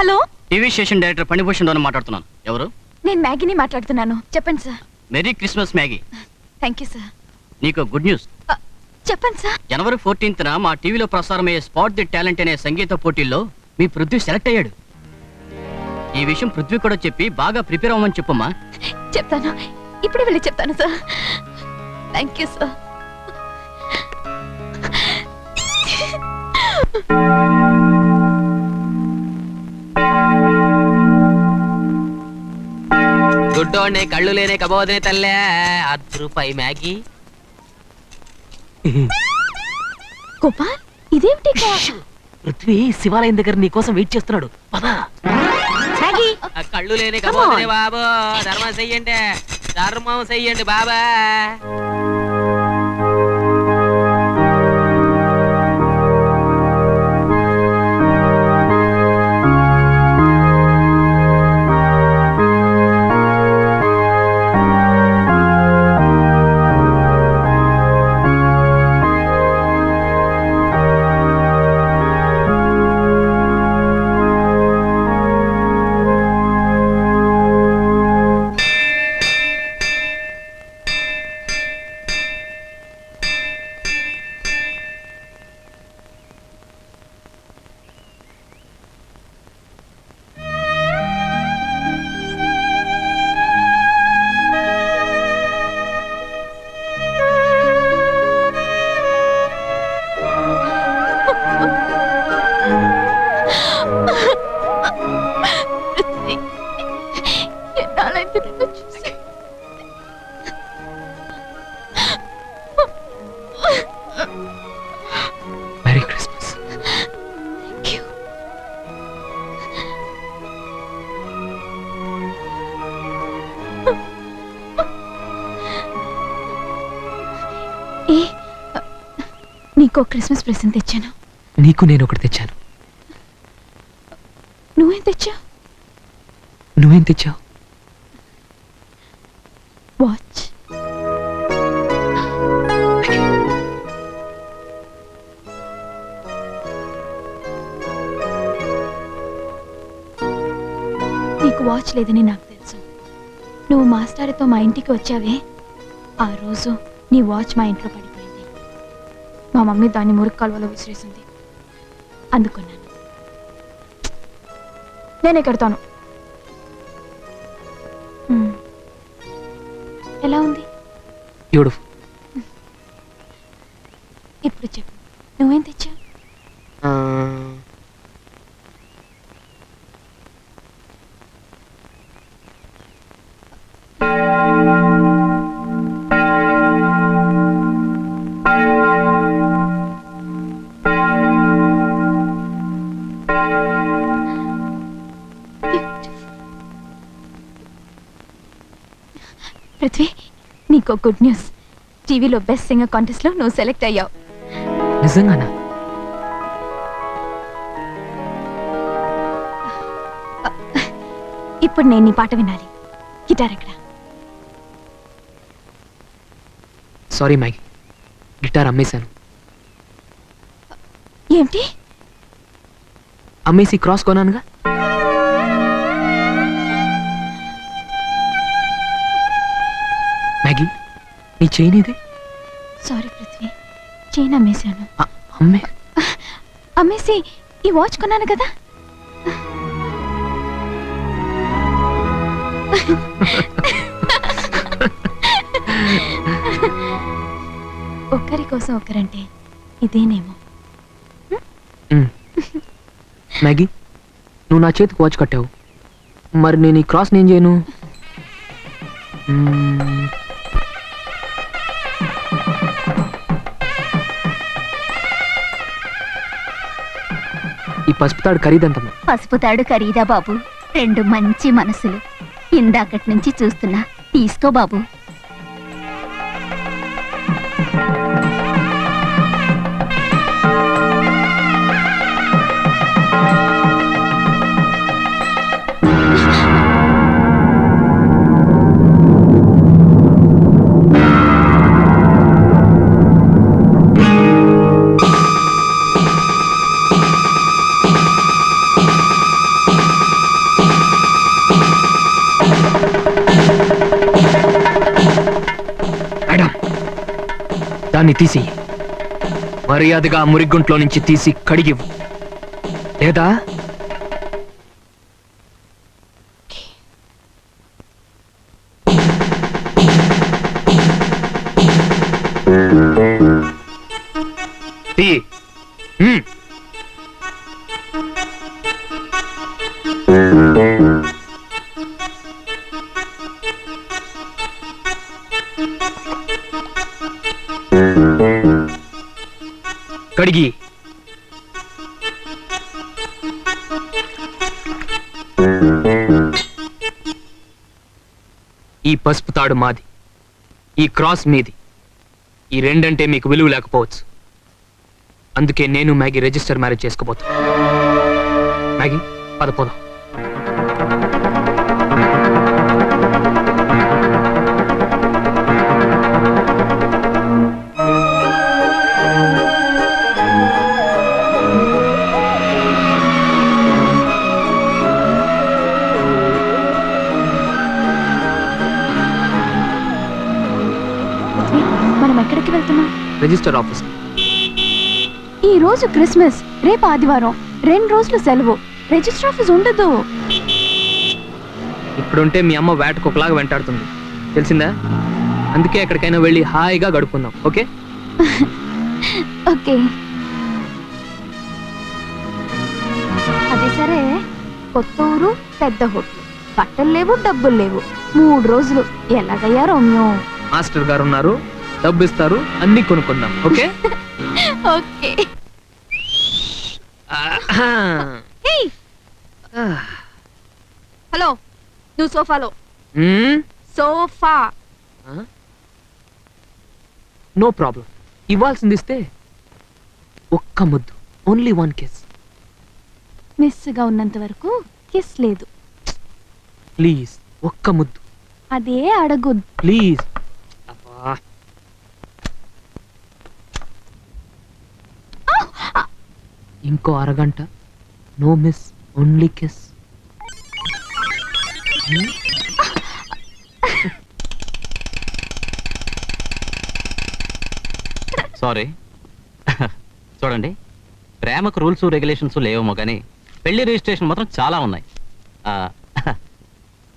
Hello, TV station director Phanibhushan Rao మాట్లాడుతున్నాను. ఎవరు? నేను మ్యాగీని మాట్లాడుతున్నాను. చెప్పండి sir. Merry Christmas Maggie. Thank you sir. నీకు గుడ్ న్యూస్. చెప్పండి సార్. జనవరి 14న మా టీవీలో ప్రసారమయ్యే స్పాట్ ది టాలెంట్ అనే సంగీత పోటీల్లో మీ పృథ్వీ సెలెక్ట్ అయ్యాడు. ఈ విషయం పృథ్వీ కూడా చెప్పి బాగా ప్రిపేర్ అవ్వమని చెప్పమ్మా. చెప్తాను, ఇప్పుడే వెళ్ళి చెప్తాను సార్. Thank you sir. గుడ్డోనే కళ్ళు లేనే కబోదే తల్లే. ₹10 మ్యాగీ. గోపాల్, ఇదేమిటి? పృథ్వీ శివాలయం దగ్గర నీ కోసం వెయిట్ చేస్తున్నాడు. పదా. కళ్ళు లేని కబోదే బాబు. ధర్మం చెయ్యండి బాబా. Merry Christmas. Thank you. నీకో క్రిస్మస్ ప్రెజెంట్ తెచ్చాను. నీకు నేను ఒకటి తెచ్చాను. నువ్వేం తెచ్చావు? వాచ్. నీకు వాచ్ లేదని నాకు తెలుసు. నువ్వు మాస్టార్తో మా ఇంటికి వచ్చావే, ఆ రోజు నీ వాచ్ మా ఇంట్లో పడిపోయింది. మా మమ్మీ దాన్ని మురికి కాలువలో విసిరేసింది. అందుకున్నాను. నేనే కడతాను. ఎలా ఉంది? బ్యూటిఫుల్. ఇప్పుడు చెప్పు, నువ్వేం తెచ్చావు? పృథ్వీ, నీకో గుడ్ న్యూస్. టీవీలో బెస్ట్ సింగర్ కాంటెస్ట్ లో నువ్వు సెలెక్ట్ అయ్యావు. నిజంగానా? ఇప్పుడు నేను నీ పాట వినాలి. గిటార్ ఎక్కడ? సారీ మ్యాగీ, గిటార్ అమ్మేశాను. ఏంటి? అమ్మేసి క్రాస్ కొనానుగా. మ్యాగీ, నీ చైన్ ఇది? సారీ పృథ్వీ, చైన్ అమ్మేశాను. అమ్మేసి ఈ వాచ్ కొన్నాను కదా. ఒక్కరి కోసం ఒకరంటే ఇదేనేమో. మ్యాగీ, నువ్వు నా చేతికి వాచ్ కట్టావు, మరి నేను ఈ క్రాస్ నేను చేయను. ఈ పసుపు తాడు ఖరీదంతమ్మా? పసుపు తాడు ఖరీదా బాబు? 2 మంచి మనసులు. ఇందాకటి నుంచి చూస్తున్నా. తీసుకో బాబు. దాన్ని తీసి మర్యాదగా ఆ మురిగుంట్లో నుంచి తీసి కడిగివ్వు, లేదా తీ. కడిగి ఈ పసుపు తాడు మాది, ఈ క్రాస్ మీది. ఈ రెండంటే మీకు విలువ లేకపోవచ్చు. అందుకే నేను మ్యాగీ రిజిస్టర్ మ్యారేజ్ చేసుకోబోతా. మ్యాగీ పదపోదాం. మనం ఎక్కడికి వెళ్తున్నాం? Register office. ఈ రోజు క్రిస్మస్, రేపు ఆదివారం, 2 రోజులు సెలవు. రిజిస్టర్ ఆఫీస్ ఉండదు. ఇప్పుడుంటే మీ అమ్మ వేటకు ఒకలాగా వెంటాడుతుంది, తెలిసిందా? అందుకే ఎక్కడికైనా వెళ్ళి హాయిగా గడుపుకుందాం. ఓకే? ఓకే. అది సరే, కొత్త ఊరు, పెద్ద హోటల్, బట్టలు లేవు, డబ్బులు లేవు. 3 రోజులు ఎలాగయ్యా రోమియో? మాస్టర్ గారు ఉన్నారు, డబ్బు ఇస్తారు, అన్ని కొనుక్కుందాం. ఓకే? ఓకే. హలో, నువ్వు సోఫాలో. సోఫా. No problem. ఇవ్వాల్సింది ఇస్తే ఒక్క ముద్దు, ఓన్లీ 1 కిస్. మిస్గా ఉన్నంత వరకు కిస్ లేదు. ప్లీజ్ ఒక్క ముద్దు. అదే అడగు. ప్లీజ్. ఇంకో అరగంట, no miss, only kiss. Sorry. చూడండి, ప్రేమకు రూల్స్ రెగ్యులేషన్స్ లేవేమో కానీ పెళ్లి రిజిస్ట్రేషన్ మాత్రం చాలా ఉన్నాయి.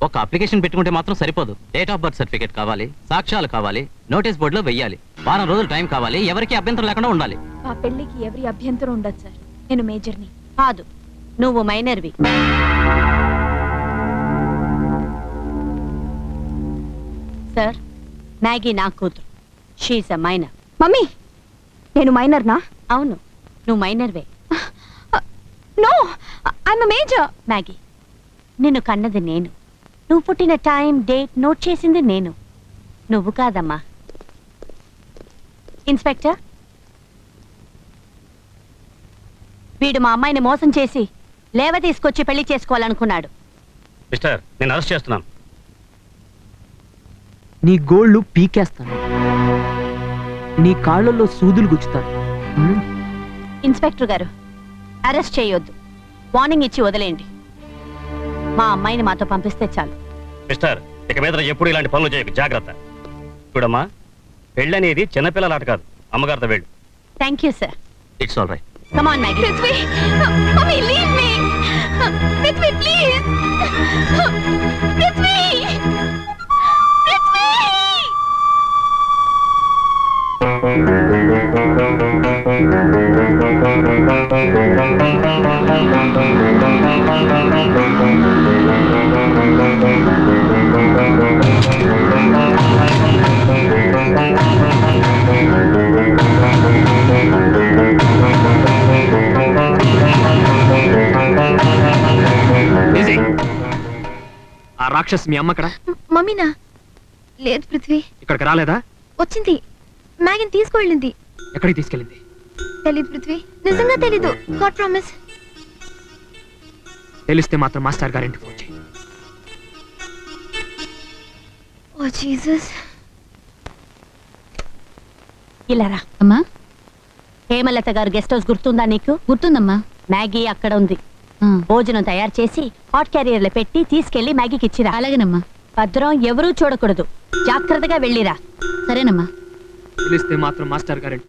ఒక అప్లికేషన్ పెట్టుకుంటే మాత్రం సరిపోదు. డేట్ ఆఫ్ బర్త్ సర్టిఫికేట్ కావాలి, సాక్ష్యాలు కావాలి, నోటీస్ బోర్డులో వెయ్యాలి, వారం రోజులు టైం కావాలి, ఎవరికి అభ్యంతరం లేకుండా ఉండాలి. ఆ పెళ్లికి ఎవరి అభ్యంతరం ఉండదు సార్. నేను మేజర్ని. కాదు, నువ్వు మైనర్వి. సార్, మ్యాగీ నా కూతురు. She is a minor. మమ్మీ, నేను మైనర్నా? అవును, నువ్వు మైనర్వే. No, I'm major. మ్యాగీ, నిన్ను కన్నది నేను, నువ్వు పుట్టిన టైం, డేట్ నోట్ చేసింది నేను, నువ్వు కాదమ్మా. ఇన్స్పెక్టర్, వీడు మా అమ్మాయిని మోసం చేసి లేవ తీసుకొచ్చి పెళ్లి చేసుకోవాలనుకున్నాడు. మిస్టర్, నేను అరెస్ట్ చేస్తున్నాను. నీ గోళ్ళు పీకేస్తాను, నీ కాళ్ళల్లో సూదులు గుచ్చుతాను. ఇన్స్పెక్టర్ గారు, అరెస్ట్ చేయొద్దు, వార్నింగ్ ఇచ్చి వదిలేయండి. మా అమ్మాయిని మాతో పంపిస్తే చాలు. మిస్టర్, ఇక మీద ఎప్పుడు ఇలాంటి పనులు చేయకు, జాగ్రత్త. చూడమ్మా, పెళ్ళి అనేది చిన్నపిల్లలాట కాదు, అమ్మగారితో వెళ్ళు. Thank you sir. It's all right. Come on, Maggie. Prithvi, mommy, leave me. Prithvi, please. Prithvi. Prithvi. ఆ రాక్షస్ మీ అమ్మ అక్కడ? మమ్మీనా? లేదు పృథ్వీ. ఇక్కడికి రాలేదా? వచ్చింది, మ్యాగీని తీసుకువెళ్ళింది. ఎక్కడికి తీసుకెళ్ళింది? తెలీదు పృథ్వీ, నిజంగా తెలీదు. God promise. తెలిస్తే మాత్రం మాస్టర్ గారింటికి ఫోన్ చేయి. ఓ జీసస్. ఇలా రా. అమ్మా, హేమలత గారు గెస్ట్ హౌస్ గుర్తుందా నీకు? గుర్తుందమ్మా. మ్యాగీ అక్కడ ఉంది. ఆ, భోజనం తయారు చేసి హాట్ క్యారియర్లో పెట్టి తీసుకెళ్లి మ్యాగీకి ఇచ్చిరా. అలాగేనమ్మా. భద్రం, ఎవరూ చూడకూడదు, జాగ్రత్తగా వెళ్ళిరా. సరేనమ్మా. పిలిస్తే మాత్రం మాస్టర్ గారండి.